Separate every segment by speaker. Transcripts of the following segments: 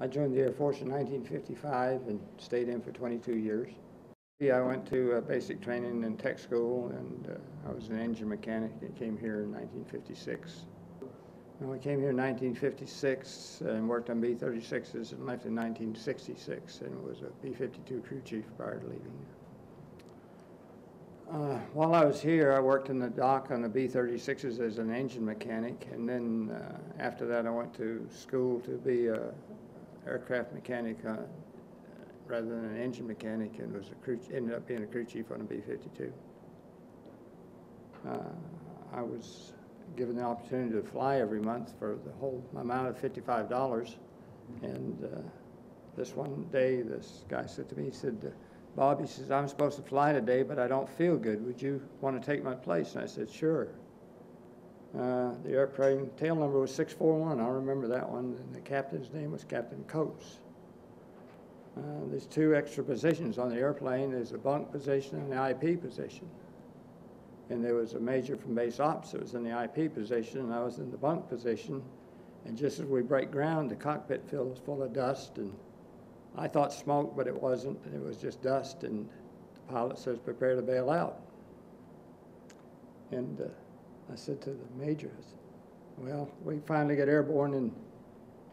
Speaker 1: I joined the Air Force in 1955 and stayed in for 22 years. I went to basic training and tech school, and I was an engine mechanic and came here in 1956. I came here in 1956 and worked on B-36s and left in 1966 and was a B-52 crew chief prior to leaving. While I was here, I worked in the dock on the B-36s as an engine mechanic, and then after that I went to school to be an aircraft mechanic rather than an engine mechanic, and ended up being a crew chief on a B-52. I was given the opportunity to fly every month for the whole amount of $55, and this one day this guy said to me, he said, "Bob," he says, "I'm supposed to fly today, but I don't feel good. Would you want to take my place?" And I said, "Sure." The airplane tail number was 641. I remember that one. And the captain's name was Captain Coates. There's two extra positions on the airplane. There's a bunk position and the IP position. And there was a major from base ops that was in the IP position, and I was in the bunk position. And just as we break ground, the cockpit fills full of dust, and I thought smoke, but it wasn't. It was just dust, and the pilot says, "Prepare to bail out." And I said to the major, "Well, we finally got airborne, and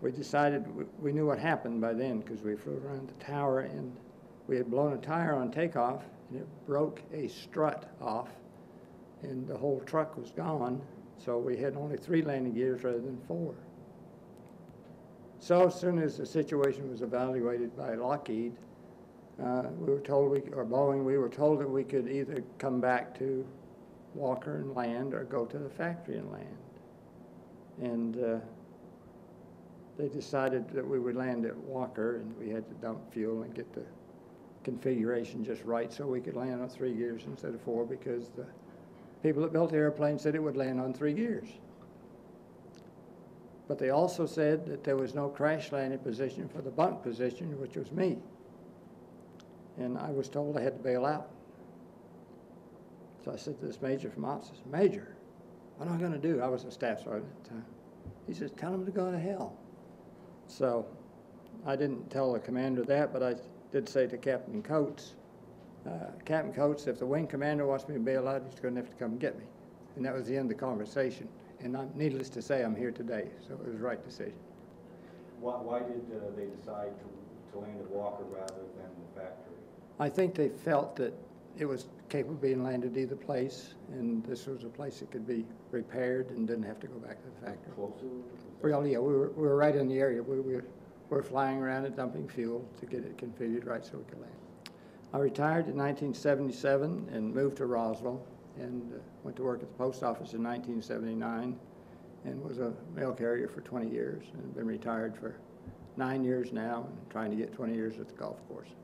Speaker 1: we decided," we knew what happened by then because we flew around the tower, and we had blown a tire on takeoff, and it broke a strut off, and the whole truck was gone, so we had only 3 landing gears rather than 4. So as soon as the situation was evaluated by Lockheed, we were told, or Boeing, we were told that we could either come back to Walker and land or go to the factory and land. And they decided that we would land at Walker, and we had to dump fuel and get the configuration just right so we could land on 3 gears instead of 4, because the people that built the airplane said it would land on 3 gears. But they also said that there was no crash landing position for the bunk position, which was me. And I was told I had to bail out. So I said to this major from ops, "Major, what am I going to do?" I was a staff sergeant at the time. He says, "Tell him to go to hell." So I didn't tell the commander that, but I did say to Captain Coates, "Captain Coates, if the wing commander wants me to bail out, he's going to have to come get me." And that was the end of the conversation. And needless to say, I'm here today, so it was the right decision.
Speaker 2: Why did they decide to land at Walker rather than the factory?
Speaker 1: I think they felt that it was capable of being landed either place, and this was a place that could be repaired and didn't have to go back to the factory.
Speaker 2: Closer?
Speaker 1: Well, yeah, we were right in the area. We were flying around and dumping fuel to get it configured right so we could land. I retired in 1977 and moved to Roswell, and went to work at the post office in 1979 and was a mail carrier for 20 years and been retired for 9 years now and trying to get 20 years at the golf course.